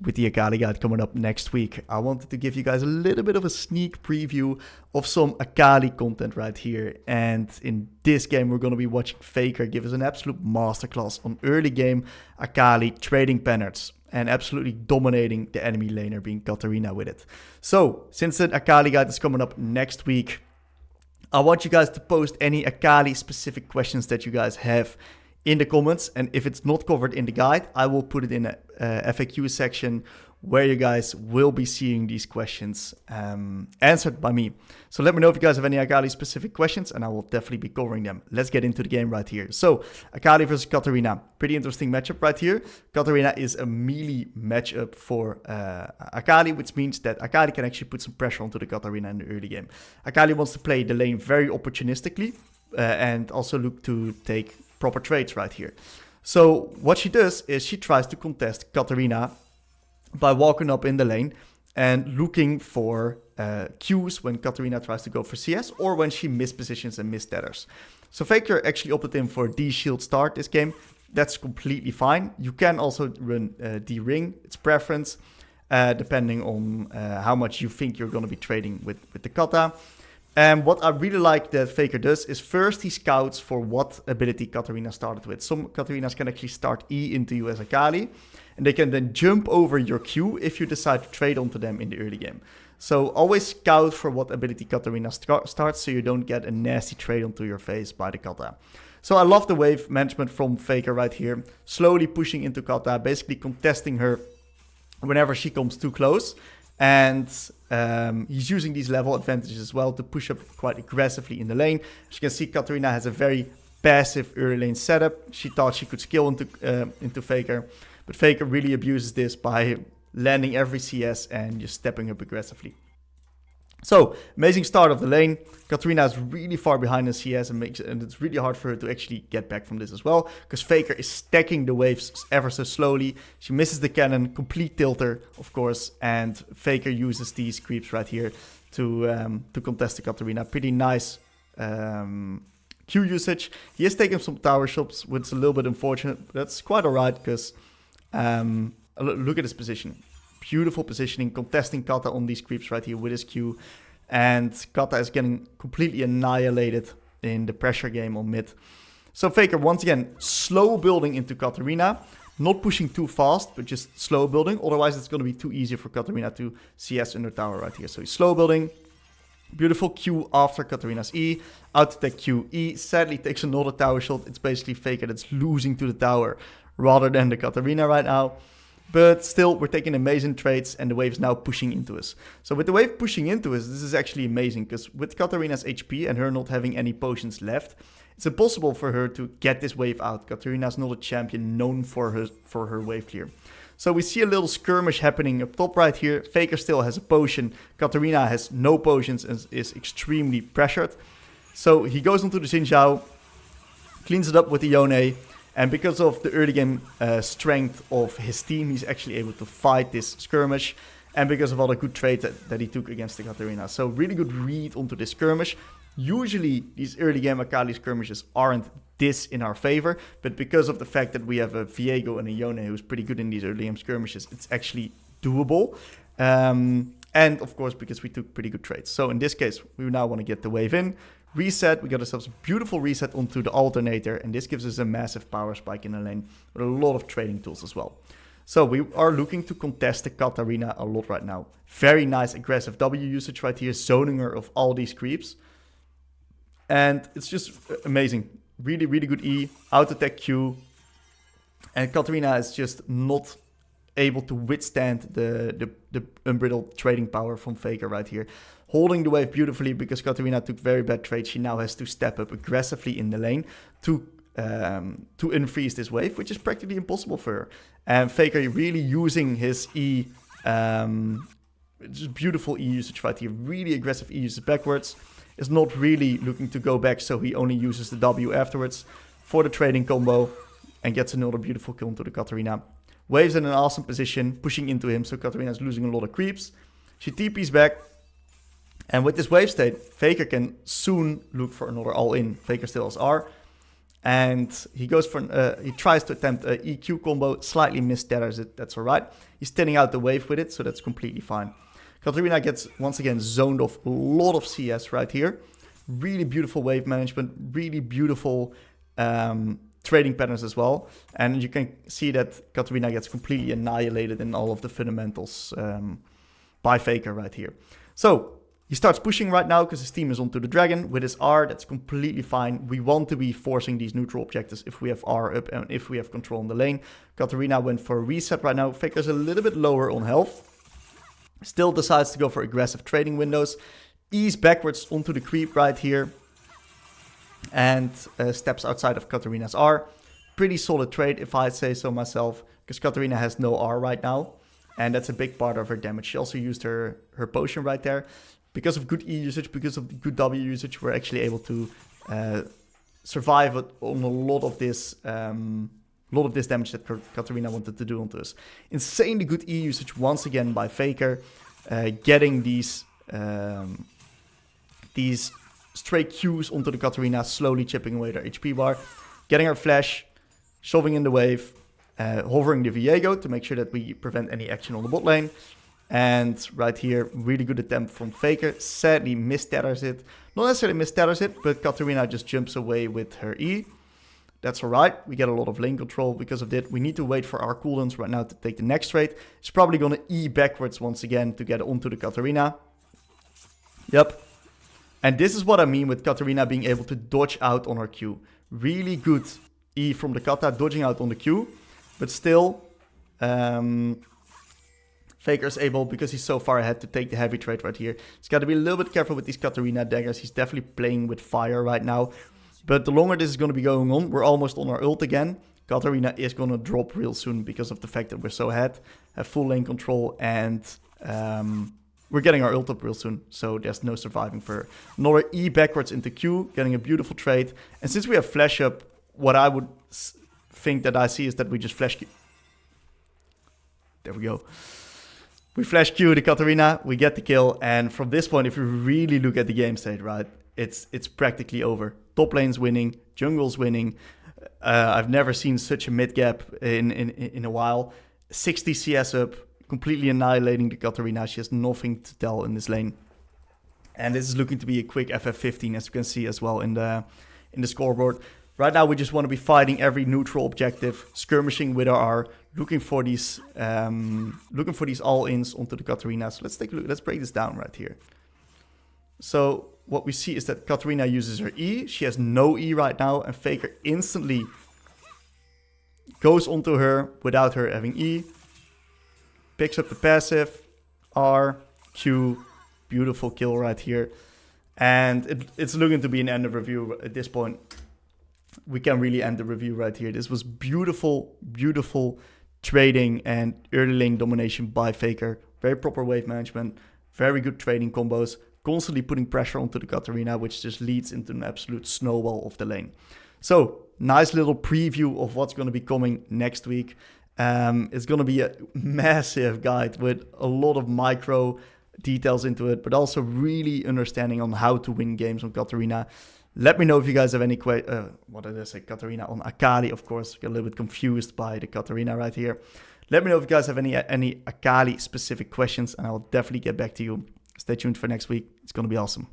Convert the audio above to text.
with the Akali guide coming up next week, I wanted to give you guys a little bit of a sneak preview of some Akali content right here. And in this game, we're going to be watching Faker give us an absolute masterclass on early game Akali trading Penards and absolutely dominating the enemy laner, being Katarina, with it. So, since the Akali guide is coming up next week, I want you guys to post any Akali specific questions that you guys have in the comments, and if it's not covered in the guide, I will put it in a FAQ section where you guys will be seeing these questions answered by me. So let me know if you guys have any Akali specific questions, and I will definitely be covering them. Let's get into the game right here. So Akali versus Katarina, pretty interesting matchup right here. Katarina is a melee matchup for Akali, which means that Akali can actually put some pressure onto the Katarina in the early game. Akali wants to play the lane very opportunistically and also look to take proper trades right here. So what she does is she tries to contest Katarina by walking up in the lane and looking for Qs when Katarina tries to go for CS or when she mispositions and mistethers. So Faker actually opted in for D-Shield start this game. That's completely fine. You can also run D-Ring. It's preference, depending on how much you think you're going to be trading with the Kata. And what I really like that Faker does is first he scouts for what ability Katarina started with. Some Katarinas can actually start E into you as Akali, and they can then jump over your Q if you decide to trade onto them in the early game. So always scout for what ability Katarina starts so you don't get a nasty trade onto your face by the Kata. So I love the wave management from Faker right here, slowly pushing into Kata, basically contesting her whenever she comes too close. And he's using these level advantages as well to push up quite aggressively in the lane. As you can see, Katarina has a very passive early lane setup. She thought she could skill into Faker, but Faker really abuses this by landing every CS and just stepping up aggressively. So, amazing start of the lane. Katarina is really far behind in CS and it's really hard for her to actually get back from this as well, because Faker is stacking the waves ever so slowly. She misses the cannon, complete tilter, of course, and Faker uses these creeps right here to contest the Katarina. Pretty nice Q usage. He is taking some tower shots, which is a little bit unfortunate, but that's quite alright, because look at his position. Beautiful positioning, contesting Kata on these creeps right here with his Q. And Kata is getting completely annihilated in the pressure game on mid. So Faker, once again, slow building into Katarina. Not pushing too fast, but just slow building. Otherwise, it's going to be too easy for Katarina to CS under tower right here. So he's slow building. Beautiful Q after Katarina's E. Out to take Q. E sadly takes another tower shot. It's basically Faker that's losing to the tower rather than the Katarina right now. But still, we're taking amazing trades, and the wave is now pushing into us. So with the wave pushing into us, this is actually amazing, because with Katarina's HP and her not having any potions left, it's impossible for her to get this wave out. Katarina's not a champion known for her wave clear. So we see a little skirmish happening up top right here. Faker still has a potion. Katarina has no potions and is extremely pressured. So he goes onto the Xin Zhao, cleans it up with the Yone. And because of the early game strength of his team, he's actually able to fight this skirmish. And because of all the good trades that he took against the Katarina. So really good read onto this skirmish. Usually these early game Akali skirmishes aren't this in our favor. But because of the fact that we have a Viego and a Yone who's pretty good in these early game skirmishes, it's actually doable. And of course, because we took pretty good trades. So in this case, we now want to get the wave in. Reset, we got ourselves a beautiful reset onto the alternator, and this gives us a massive power spike in the lane with a lot of trading tools as well. So we are looking to contest the Katarina a lot right now. Very nice aggressive W usage right here, zoning her of all these creeps. And it's just amazing. Really, really good E, out attack Q. And Katarina is just not able to withstand the unbridled trading power from Faker right here. Holding the wave beautifully, because Katarina took very bad trades. She now has to step up aggressively in the lane to unfreeze this wave, which is practically impossible for her. And Faker really using his E, just beautiful E usage right here. Really aggressive E usage backwards. Is not really looking to go back, so he only uses the W afterwards for the trading combo and gets another beautiful kill into the Katarina. Waves in an awesome position, pushing into him, so Katarina is losing a lot of creeps. She TP's back. And with this wave state, Faker can soon look for another all-in. Faker still has R. And he goes for he tries to attempt a EQ combo, slightly mistethers it. That's all right. He's thinning out the wave with it, so that's completely fine. Katarina gets once again zoned off a lot of CS right here. Really beautiful wave management, really beautiful trading patterns as well. And you can see that Katarina gets completely annihilated in all of the fundamentals by Faker right here. So he starts pushing right now because his team is onto the dragon with his R. That's completely fine. We want to be forcing these neutral objectives if we have R up and if we have control in the lane. Katarina went for a reset right now. Faker's a little bit lower on health. Still decides to go for aggressive trading windows. Ease backwards onto the creep right here. And steps outside of Katarina's R. Pretty solid trade if I say so myself. Because Katarina has no R right now. And that's a big part of her damage. She also used her potion right there. Because of good E usage, because of the good W usage, we're actually able to survive on a lot of this damage that Katarina wanted to do onto us. Insanely good E usage once again by Faker, getting these stray Qs onto the Katarina, slowly chipping away their HP bar, getting her flash, shoving in the wave, hovering the Viego to make sure that we prevent any action on the bot lane. And right here, really good attempt from Faker. Sadly, mistethers it. Not necessarily mistethers it, but Katarina just jumps away with her E. That's alright. We get a lot of lane control because of that. We need to wait for our cooldowns right now to take the next trade. It's probably going to E backwards once again to get onto the Katarina. Yep. And this is what I mean with Katarina being able to dodge out on her Q. Really good E from the Kata, dodging out on the Q. But still... Faker's able, because he's so far ahead, to take the heavy trade right here. He's got to be a little bit careful with these Katarina daggers. He's definitely playing with fire right now. But the longer this is going to be going on, we're almost on our ult again. Katarina is going to drop real soon because of the fact that we're so ahead. Have full lane control and we're getting our ult up real soon. So there's no surviving for her. Another E backwards into Q, getting a beautiful trade. And since we have flash up, what I would think that I see is that we just flash Q. There we go. We flash Q the Katarina, we get the kill, and from this point, if you really look at the game state, right, it's practically over. Top lane's winning, jungle's winning. I've never seen such a mid gap in a while. 60 CS up, completely annihilating the Katarina. She has nothing to tell in this lane. And this is looking to be a quick FF15, as you can see as well in the scoreboard. Right now, we just want to be fighting every neutral objective, skirmishing with our R, looking for these all-ins onto the Katarina. So let's take a look. Let's break this down right here. So what we see is that Katarina uses her E. She has no E right now, and Faker instantly goes onto her without her having E. Picks up the passive, R, Q, beautiful kill right here. And it's looking to be an end of review at this point. We can really end the review right here. This was beautiful, beautiful trading and early lane domination by Faker. Very proper wave management, very good trading combos, constantly putting pressure onto the Katarina, which just leads into an absolute snowball of the lane. So, nice little preview of what's going to be coming next week. It's going to be a massive guide with a lot of micro details into it, but also really understanding on how to win games on Katarina. Let me know if you guys have any what did I say? Katarina on Akali, of course. Get a little bit confused by the Katarina right here. Let me know if you guys have any Akali specific questions, and I'll definitely get back to you. Stay tuned for next week. It's going to be awesome.